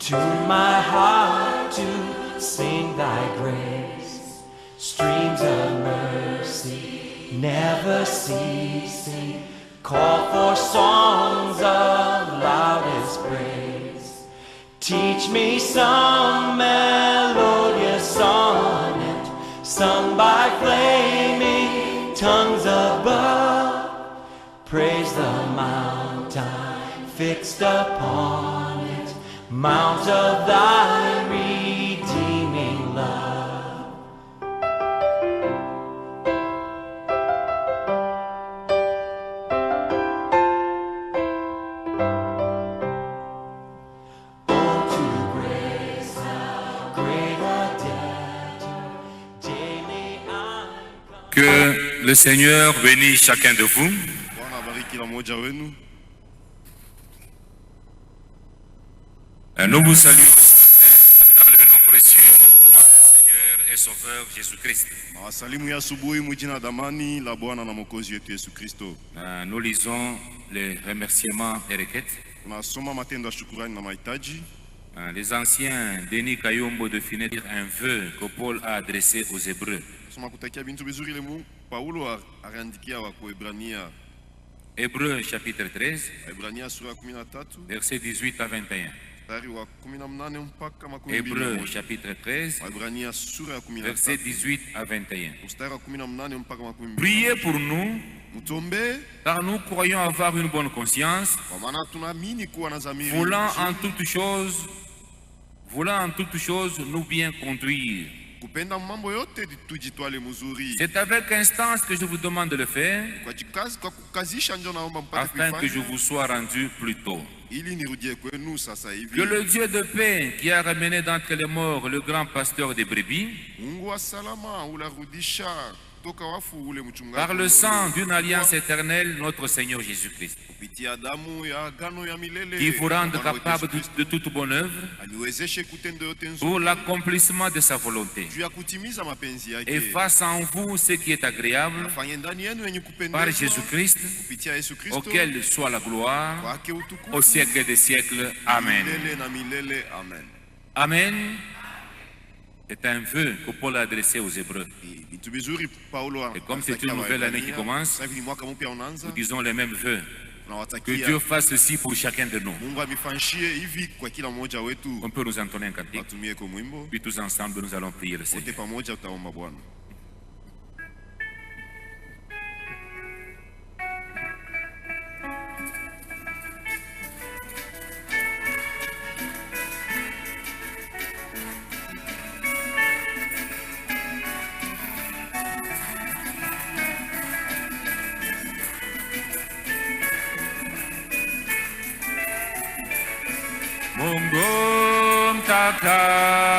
Tune my heart to sing thy grace. Streams of mercy never ceasing. Call for songs of loudest praise. Teach me some melodious sonnet sung by flaming tongues above. Praise the mountain fixed upon it, mount of thy redeeming love. Oh, to grace, how great a debtor daily I come. Que le Seigneur bénisse chacun de vous. Nous vous saluons dans le nom précieux de notre Seigneur et Sauveur Jésus-Christ. Nous lisons les remerciements et requêtes. Les anciens Denis Kayombo de finir un vœu que Paul a adressé aux Hébreux. Hébreux chapitre 13, versets 18 à 21. Hébreux chapitre 13, versets 18 à 21. Priez pour nous, car nous croyons avoir une bonne conscience, voulant en toutes choses nous bien conduire. C'est avec instance que je vous demande de le faire, afin que je vous sois rendu plus tôt. Que le Dieu de paix qui a ramené d'entre les morts le grand pasteur des brebis, par le sang d'une alliance éternelle, notre Seigneur Jésus-Christ, qui vous rende capable de toute bonne œuvre pour l'accomplissement de sa volonté, et fasse en vous ce qui est agréable par Jésus-Christ, auquel soit la gloire au siècle des siècles. Amen. Amen. C'est un vœu que Paul a adressé aux Hébreux. Et comme c'est une nouvelle année qui commence, nous disons les mêmes vœux. Que Dieu fasse ceci pour chacun de nous. On peut nous entonner un cantique, puis tous ensemble nous allons prier le Seigneur. Mungu mtakatifu,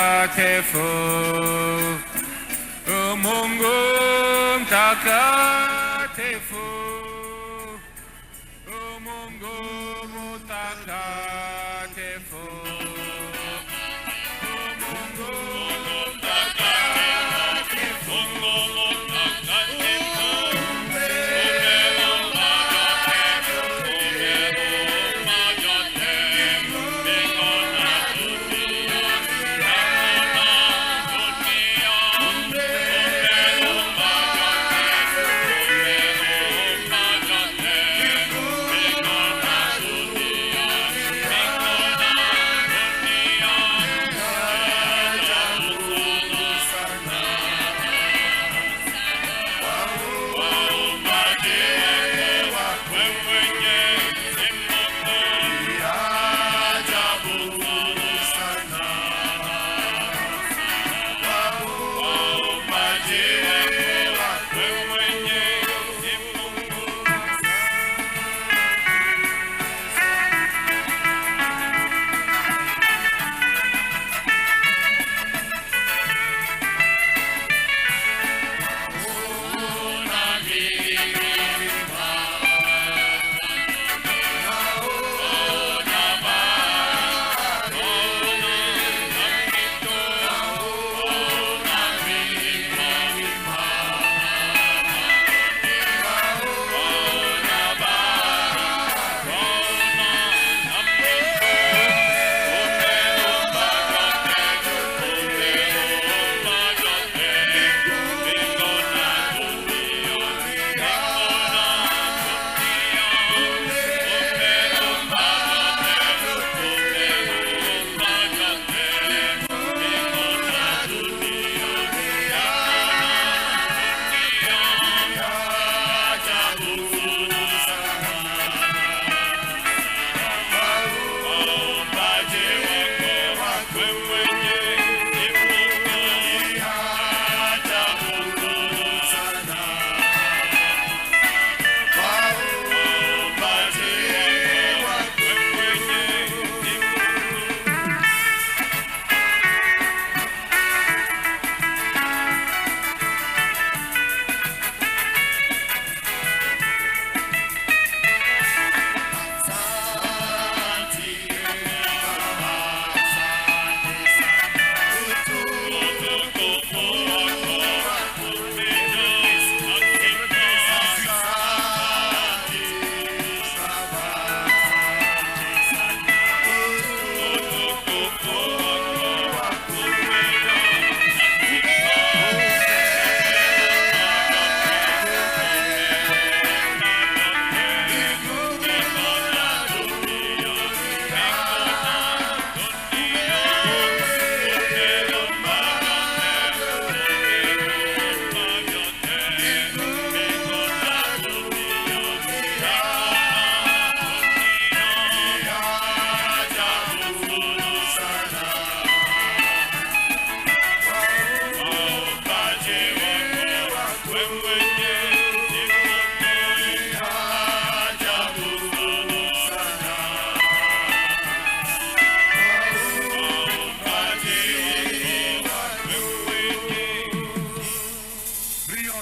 Mungu mtakatifu, Mungu mtakatifu, Mungu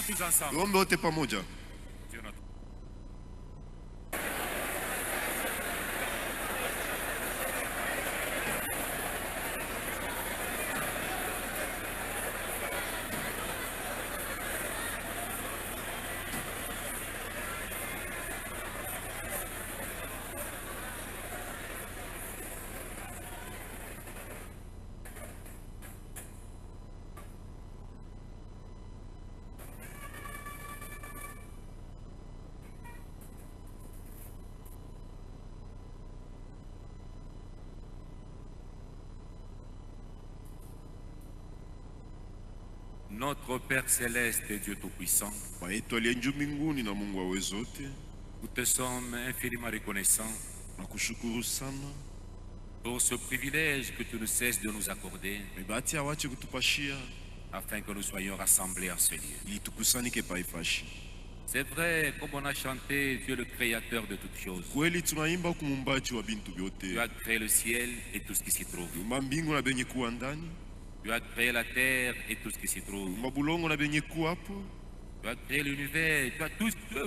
Prions tous ensemble. Tuombe wote pamoja. Dieu notre- Notre Père Céleste et Dieu Tout-Puissant, Baba yetu aliye juu mbinguni na Mungu wa uwezo wote, nous te sommes infiniment reconnaissants nakushukuru sana pour ce privilège que tu ne cesses de nous accorder kwa bahati ya wache kutupashia afin que nous soyons rassemblés en ce lieu. ili tukusanike paifashi. C'est vrai, comme on a chanté, tu es le créateur de toutes choses. Kweli tunaimba kumumbaji wa bintu Tu vyote, as créé le ciel et tout ce qui s'y trouve. umba mbingu na benye kuwa ndani, Tu as créé la terre et tout ce qui s'y trouve. umba bulongo na benye kuwa hapo, Tu as créé l'univers, tu as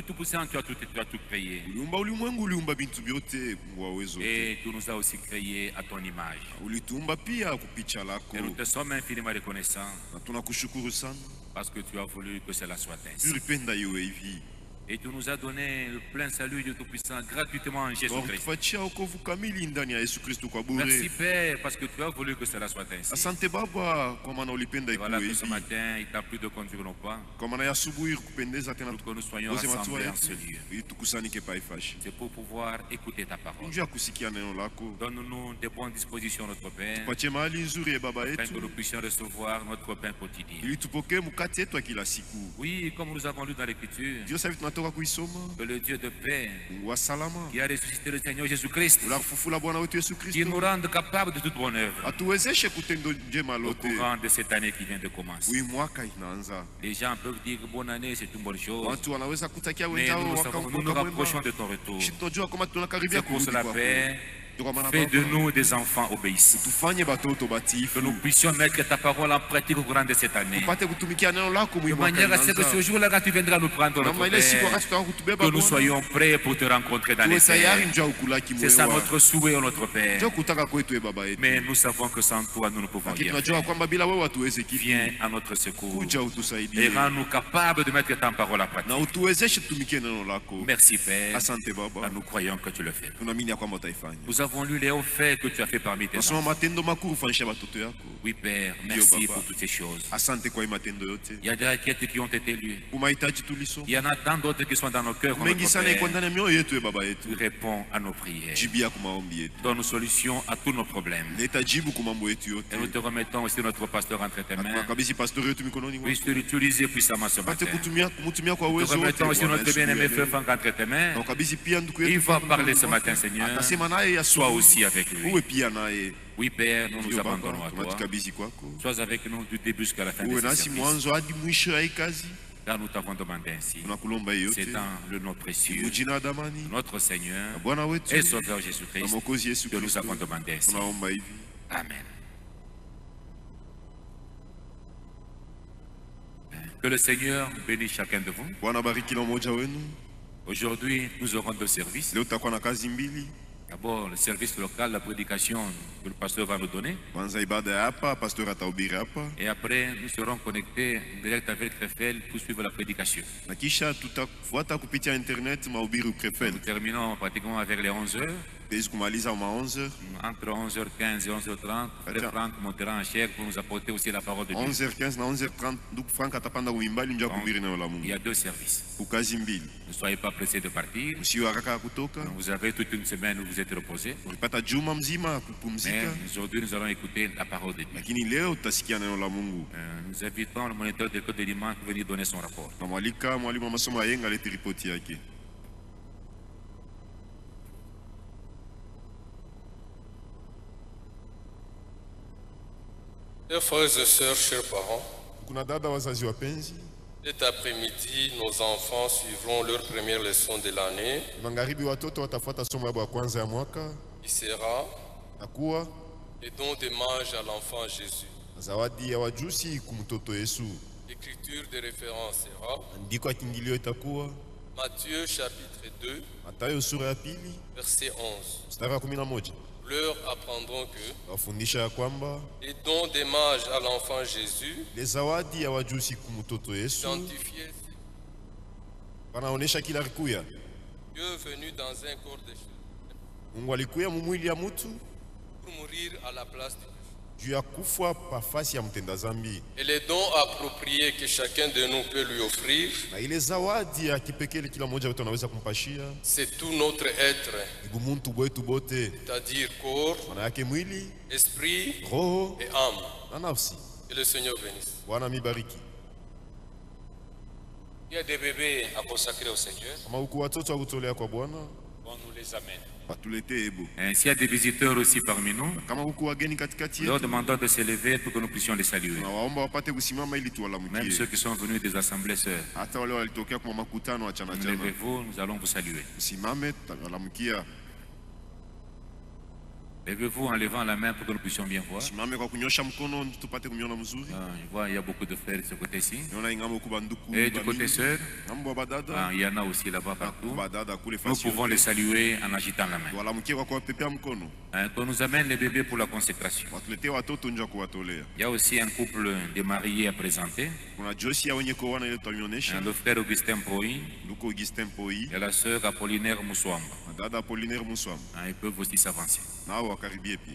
tout puissant, tu as tout créé. uliumba ulimwengu, uliumba bintu vyote, Mungu wa uwezo wote. Et tu nous as aussi créés à ton image. Ulituumba pia kupicha lako, Et nous te sommes infiniment reconnaissants na tunakushukuru sana, parce que tu as voulu que cela soit ainsi. ulipenda iwe hivi. Et tu nous as donné le plein salut de Tout-Puissant gratuitement en Jésus-Christ. Tufatia wokovu kamili ndani ya Yesu Kristo kwa Merci bure. Père parce que tu as voulu que cela soit ainsi. Asante Baba kwa maana ulipenda Et voilà ikuwe que ce hivi, matin, il t'a plu de conduire nos pas kwa maana ya asubuhi kupendeza tena pour que nous soyons tukoze matua rassemblés en ce yetu lieu. ili tukusanike paifashi. C'est pour pouvoir écouter ta parole. Njoo ya kusikia neno lako, Donne-nous de bonnes dispositions, notre Père, tupatie mahali nzuri ya Baba afin que yetu nous puissions recevoir notre pain quotidien. ili tupokee mkate yetu ya kila siku. Oui, comme nous avons lu dans l'Écriture, Ndio sasa hivi tunatoka kuisoma, que le Dieu de paix, Mungu wa salama qui a ressuscité le Seigneur Jésus-Christ, unafufula Bwana wetu Yesu qui nous Kristo, rende capables de toute bonne œuvre atuwezeshe kutendo njema au lote. courant de cette année qui vient de commencer. Hii mwaka inaanza, Les gens peuvent dire que bonne année, c'est une bonne chose, watu wanaweza kutakia mais wenzao nous nous mwaka rapprochons mwema. de ton retour. Sisi tunajua kama tunakaribia C'est pour kurudi cela, kwako. Père, Ndio kwa maana fais de Baba, nous des enfants obéissants, tufanye batoto que batiifu, nous puissions mettre ta parole en pratique au courant de cette année, tupate kutumikia neno lako de muhimu mwaka manière à ce que ce inaanza. jour-là, quand tu viendras nous prendre, Na notre ile siku Père, wakati tutaka kutubeba que nous Bwana, soyons prêts pour te rencontrer dans tuwe les tayari airs. njoo ukulaki C'est ça mwewa. notre souhait, notre Père. Njoo kutaka kwetu Baba yetu. Mais nous savons que sans toi, nous ne pouvons Lakini rien tunajua faire. kwamba bila wewe hatuwezi kitu. Viens à notre secours Kuja et utusaidie rends-nous capables de mettre ta parole en na pratique. utuwezeshe tutumikie neno lako. Merci, Père. Asante Baba, Nous croyons que tu le fais. tunaamini ya kwamba utaifanya. Nous avons lu les hauts faits que tu as fait parmi tes Nasoma enfants. matendo makuu fanyisha watoto yako. Oui, Père, merci Baba. pour toutes ces choses. Asante kwa hii matendo yote. Il y a des requêtes qui ont été lues. Kwa mahitaji tulisoma. Il y en a tant d'autres qui sont dans nos cœurs. Mengi Notre sana iko Père. ndani ya mioyo yetu Baba Tu yetu. réponds à nos prières. Jibia kwa maombi yetu. Donne solution à tous nos problèmes. Leta jibu kwa mambo yetu Et nous yote. te remettons aussi notre pasteur entre tes mains. Tunakabidhi pastori yetu mikononi mwako. Puisse-tu l'utiliser puissamment ce Pate matin. kumutumia kwa Nous uwezo wote. remettons aussi Bwana notre Yesu bien-aimé milele. frère Franck entre tes mains. Tunakabidhi pia ndugu Il yetu. va Frank parler ce mikononi matin, mwako. Seigneur. Atasema naye Sois asubuhi. aussi avec lui. Uwe pia naye. Oui, Père, nous nous Ndio abandonnons Baba, à toi. tunatukabidhi kwako. Sois avec nous du début jusqu'à la fin de Uwe ce nasi service. mwanzo hadi mwisho ya hii kazi. Car nous t'avons demandé ainsi. Tunakulomba hiyo C'est yote. dans le nom précieux Mujina la damani. notre Seigneur Bwana wetu et Sauveur na Jésus-Christ Mwokozi Yesu que nous Kristo. avons demandé ainsi. Tunaomba hivi. Amen. Que le Seigneur bénisse chacun de vous. Bwana bariki kila mmoja wenu. Aujourd'hui, nous aurons deux services. Leo tutakuwa na kazi mbili. D'abord, le service local, la prédication que le pasteur va nous donner. Kwanza ibada ya hapa, pastor atahubiri hapa. Et après, nous serons connectés direct avec Krefel pour suivre la prédication. Na kisha tutafuata kupitia internet mahubiri ukrefel. Nous terminons pratiquement vers les 11h. Tuwezi kumaliza ma 11h. Entre 11h15 et 11h30, Frère Franck montera en chair pour nous apporter aussi la parole de Dieu. 11h15 na 11h30 ndugu Frank atapanda kuimbali njoo kuhubiri neno la Il y Mungu. a deux services. Kukazi mbili. Ne soyez pas pressés de partir. Usiwe haraka ya kutoka. Vous avez toute une semaine où vous êtes reposés. Ulipata juma mzima Mais kupumzika. aujourd'hui, nous allons écouter la parole de Dieu. Lakini leo tutasikia neno la Mungu. Nous invitons le moniteur de l'école de dimanche pour venir donner son rapport. Na mwalika mwalimu wa masomo ya Yenga alete ripoti yake. Chers frères et sœurs, chers parents, Kuna dada wazazi wapenzi, cet après-midi, nos enfants suivront leur première leçon de l'année magharibi watoto watafuata somo yao ya kwanza ya mwaka qui sera na kuwa le don d'hommage à l'enfant Jésus. zawadi ya wajusi kumtoto Yesu. L'écriture de référence sera andiko ya kiingilio itakuwa Matthieu chapitre 2, Mathayo sura ya pili verset 11. mstari wa 11. Leur apprendront que Wafundisha ya kwamba les dons des mages à l'enfant Jésus ile zawadi ya wajusi kumtoto Yesu identifiaient wanaonesha kila alikuya. Dieu venu dans un corps de chair Mungu alikuya mumwili ya mutu pour mourir à la place du péché. juu ya kufa pafasi ya mtenda zambi, Et les dons appropriés que chacun de nous peut lui offrir, na ile zawadi ya kipekee kila mmoja wetu anaweza kumpashia c'est tout notre être, ibu muntu bwetu bote, c'est-à-dire corps, maana yake mwili, esprit roho et âme. na nafsi. Que le Seigneur bénisse. Bwana mibariki. Il y a des bébés à consacrer au Seigneur, Kama huku watoto wa kutolea kwa Bwana on nous les amène. batuletee ebo. S'il y a des visiteurs aussi parmi nous, Kama huku wageni katikati nous leur yetu demandons de se lever pour que nous puissions les saluer. tunawaomba wapate kusimama ili Même tuwalamukie, ceux qui sont venus des assemblées sœurs, hata wale walitokea kwa makutano achana chana. levez-vous, nous allons vous saluer. Usimame, tutawalamukia. Levez-vous en levant la main pour que nous puissions bien voir. Usimame kwa kunyosha mkono tupate kumiona mzuri. Je vois, il y a beaucoup de frères de ce côté-ci. Niona ingamo kuba nduku Et du côté bamingi. sœur, Ngambo badada, il y en a aussi là-bas partout. badada kule Nous fasi. pouvons les saluer en agitant la main. Tuwalamukie kwa kuwapepea mkono. Qu'on nous amène les bébés pour la consécration. Watuletee watoto nje kuwatolea. Il y a aussi un couple de mariés à présenter. Kuna Josi ya wenye kuoana ile tutamionyesha. Le frère Augustin Poi Nduko Augustin Poi, et la sœur Apollinaire Moussouamba. dada Apollinaire Muswam. Ils peuvent aussi s'avancer. Nao wakaribie pia.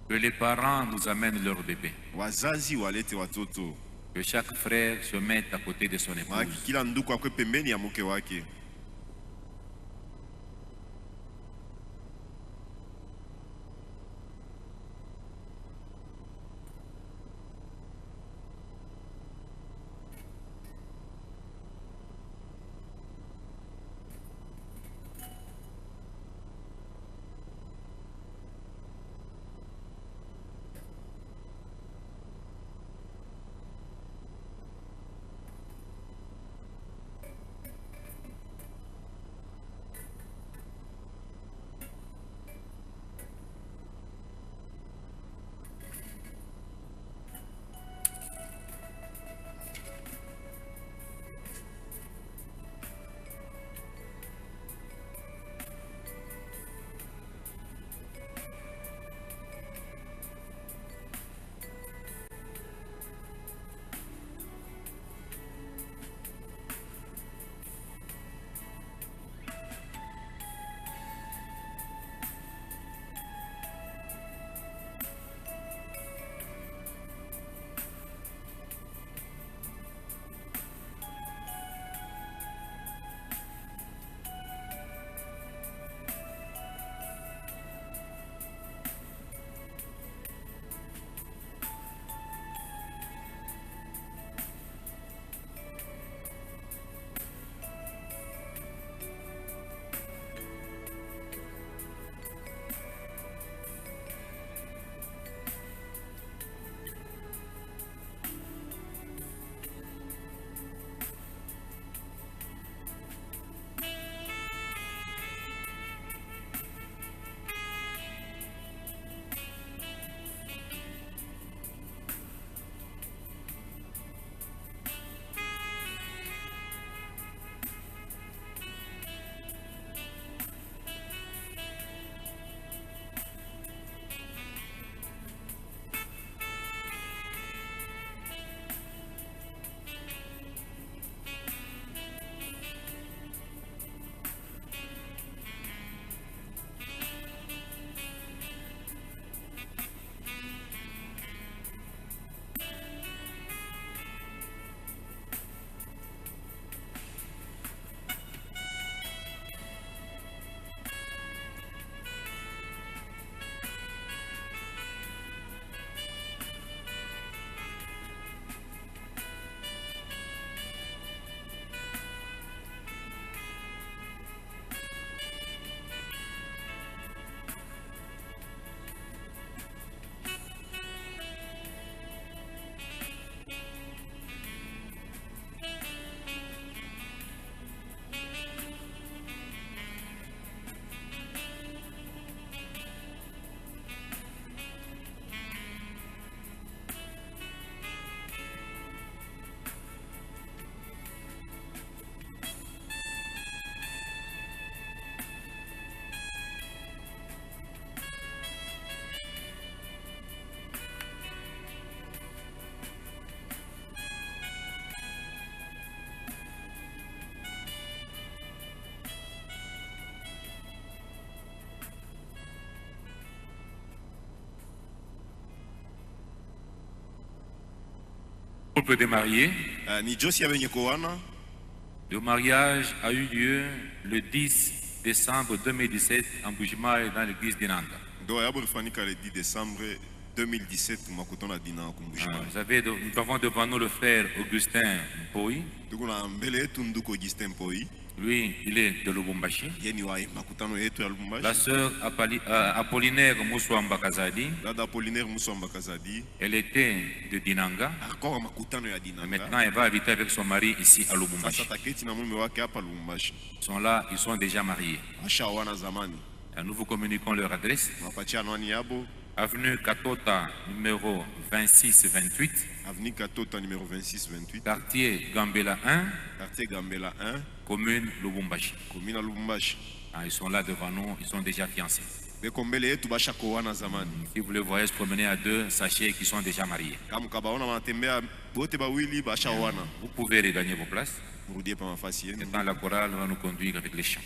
Que les parents nous amènent leurs bébés. Wazazi walete watoto. Que chaque frère se mette à côté de son Maana épouse. kila nduku akwe pembeni ya mke wake. Couple de mariés. Ni Josi abenye koana. Le mariage a eu lieu le 10 décembre 2017 en Bujimaï dans l'église d'Inanga. Ndoa yabo ilifanyika le 10 décembre 2017 makutano dina kumbushima. Nous avons devant nous le frère Augustin Mpoi. Tuko na mbele yetu nduko Augustin Mpoi. Lui, il est de Lubumbashi. Yeni wa makutano yetu ya Lubumbashi. La sœur Apollinaire Mousouamba Kazadi. Dada Apollinaire Mousouamba Kazadi. Elle était de Dinanga. Encore makutano ya Dinanga. Maintenant, elle va habiter avec son mari ici à Lubumbashi. Sasa taketi na mume wake hapa Lubumbashi. Ils sont là, ils sont déjà mariés. Ashawana zamani. Nous vous communiquons leur adresse. Mapatia anwani yabo. Avenue Katota, numéro 26-28. Avenue Katota, numéro 26-28. Quartier Gambela 1. Quartier Gambela 1. Commune Lubumbashi. Commune Lubumbashi. Ils sont là devant nous, ils sont déjà fiancés. Si vous les voyez se promener à deux, sachez qu'ils sont déjà mariés. Vous pouvez regagner vos places. Maintenant, la chorale va nous conduire avec les chants.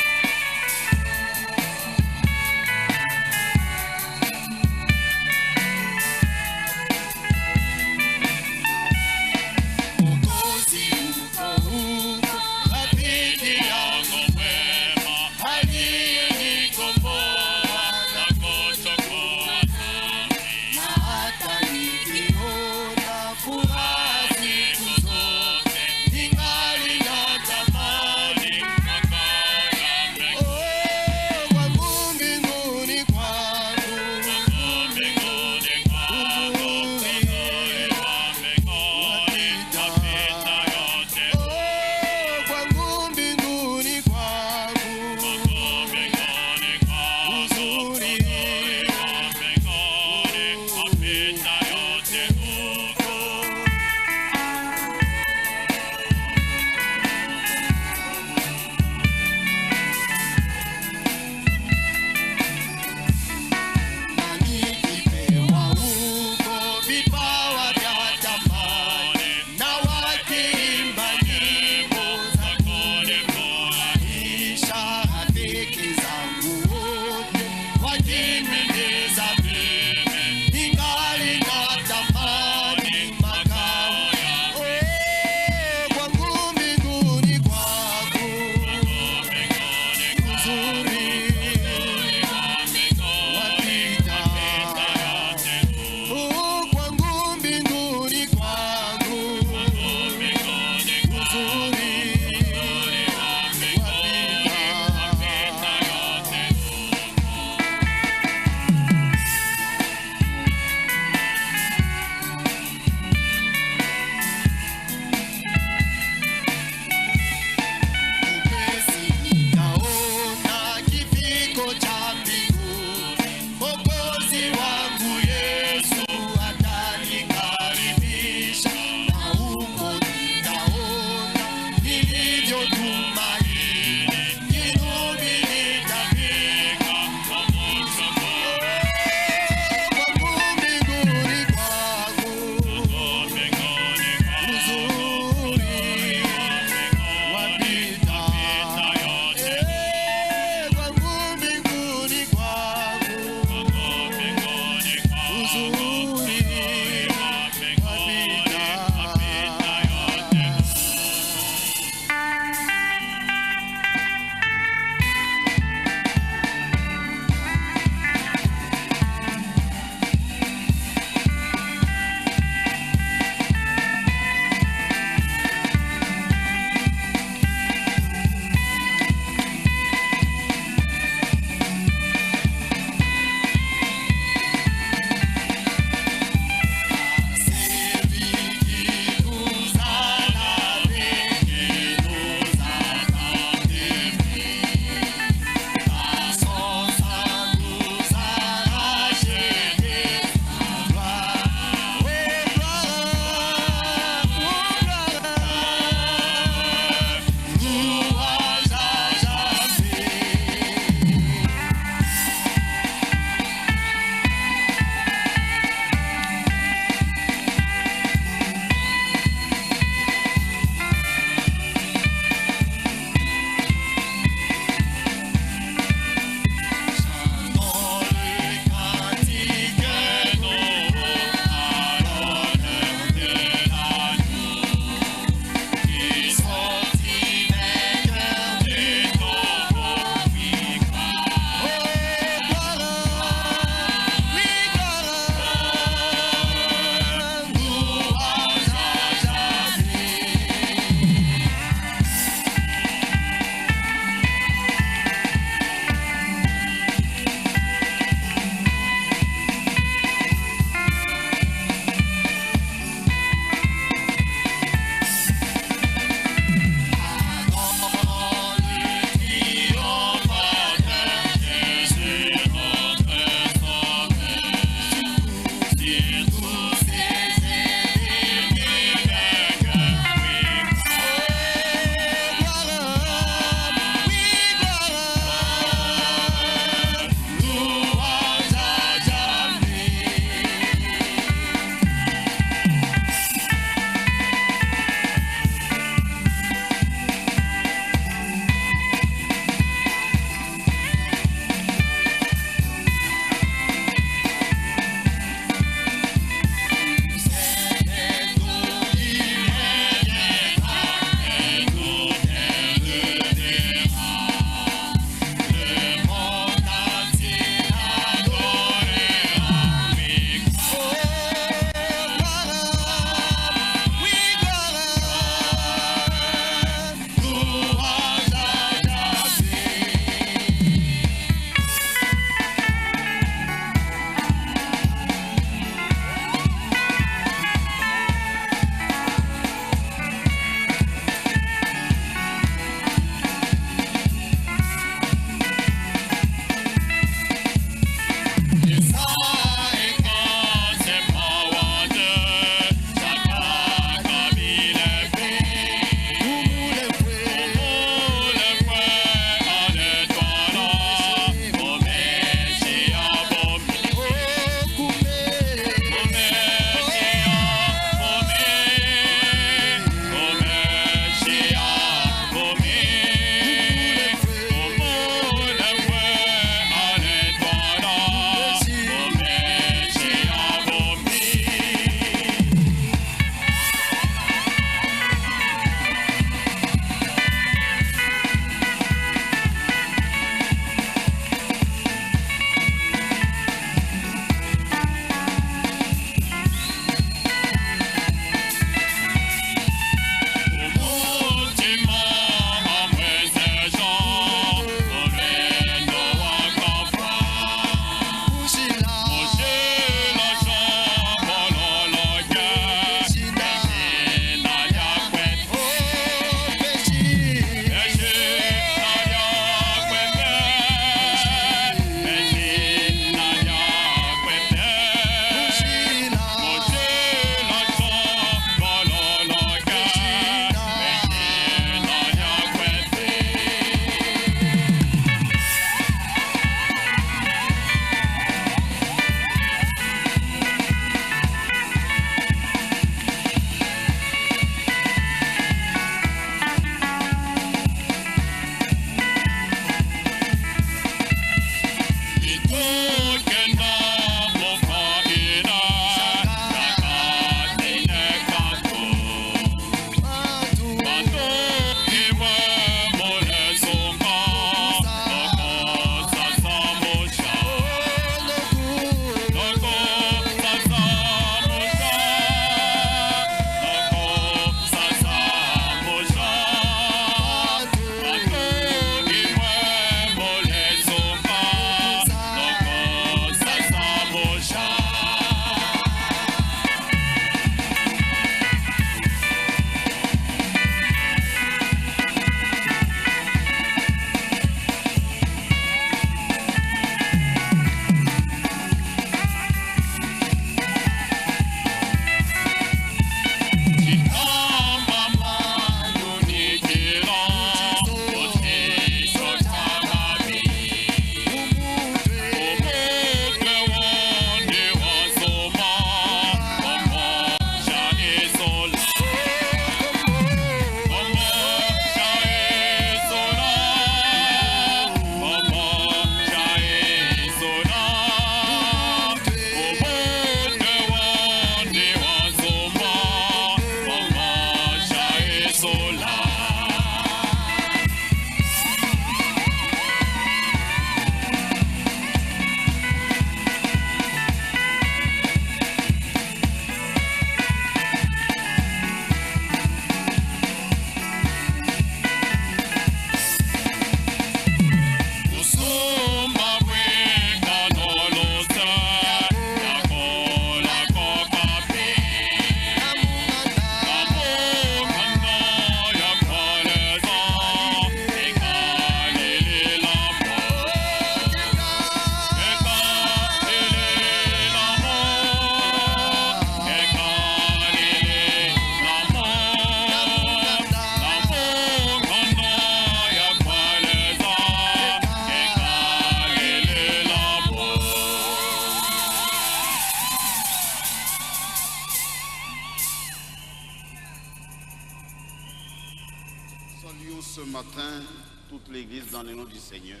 ce matin toute l'église dans le nom du Seigneur.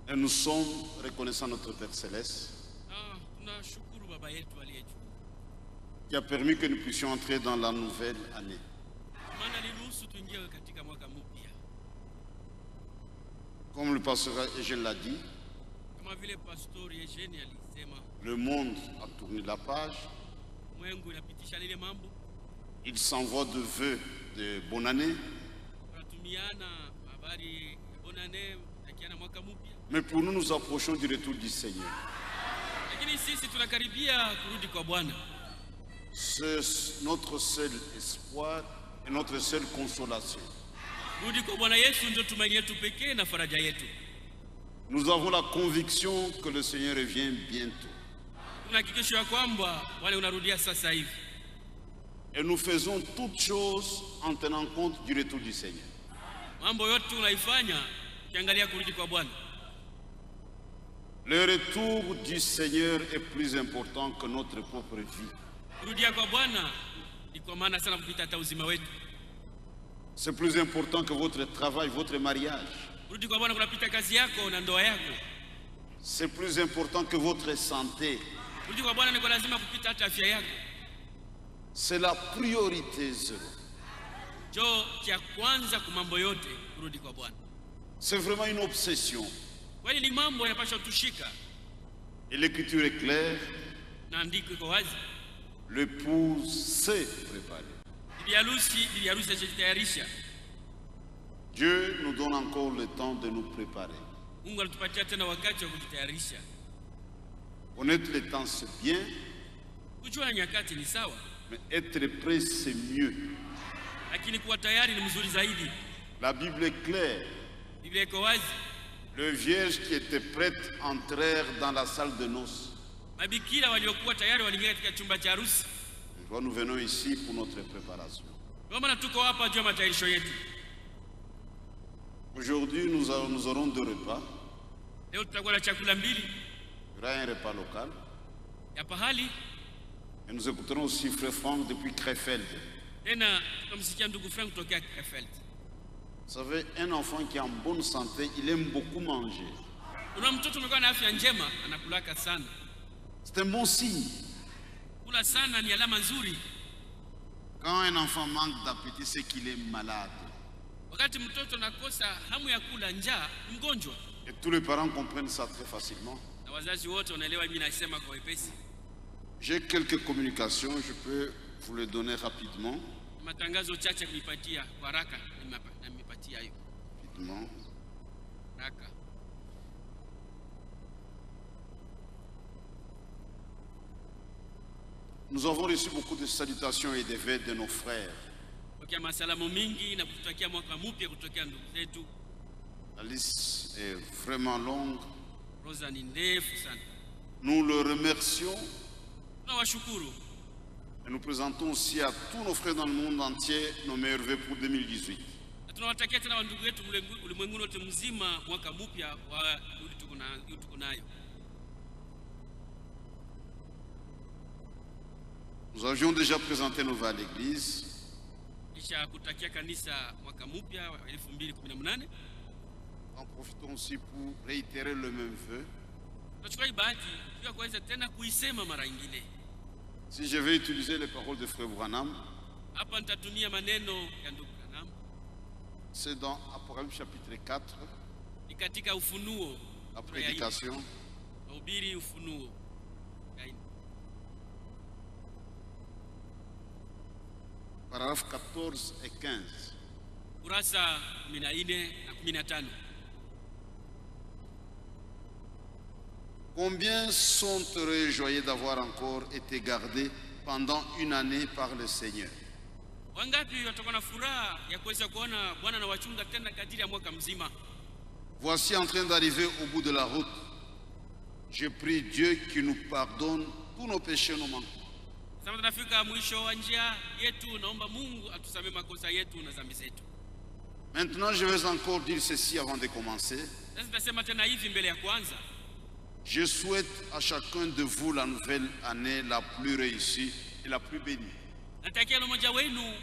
Et nous sommes reconnaissants notre Père Céleste qui a permis que nous puissions entrer dans la nouvelle année. Comme le pasteur Eugène l'a dit, le monde a tourné la page. Il s'envoie de vœux de bonne année. Mais pour nous, nous approchons du retour du Seigneur. C'est notre seul espoir et notre seule consolation. Nous avons la conviction que le Seigneur revient bientôt. Et nous faisons toutes choses en tenant compte du retour du Seigneur. Le retour du Seigneur est plus important que notre propre vie. C'est plus important que votre travail, votre mariage. C'est plus important que votre santé. C'est la priorité zéro. C'est vraiment une obsession. Et l'écriture est claire. L'épouse sait préparer. Dieu nous donne encore le temps de nous préparer. Connaître le temps c'est bien, mais être prêt c'est mieux. La Bible est claire. Le vierge qui était prête entrèrent dans la salle de noces. Nous venons ici pour notre préparation. Aujourd'hui, nous aurons 2 repas. Il y aura un repas local. Et nous écouterons aussi Frère Franck depuis Krefeld. Vous savez, un enfant qui est en bonne santé, il aime beaucoup manger. C'est un bon signe. Quand un enfant manque d'appétit, c'est qu'il est malade. Et tous les parents comprennent ça très facilement. J'ai quelques communications, je peux vous les donner rapidement. Nous avons reçu beaucoup de salutations et de vœux de nos frères. La liste est vraiment longue. Nous le remercions. Et nous présentons aussi à tous nos frères dans le monde entier nos meilleurs vœux pour 2018. Nous avions déjà présenté nos vœux à l'église. En profitons aussi pour réitérer le même vœu. Si je vais utiliser les paroles de Frère Branham, c'est dans Apocalypse chapitre 4, la prédication. Paragraphe 14 et 15. Combien sont heureux et joyeux d'avoir encore été gardés pendant une année par le Seigneur. Voici en train d'arriver au bout de la route. Je prie Dieu qui nous pardonne tous nos péchés, nos manquements. Maintenant, je vais encore dire ceci avant de commencer. Je souhaite à chacun de vous la nouvelle année la plus réussie et la plus bénie. natakia mmoja wenu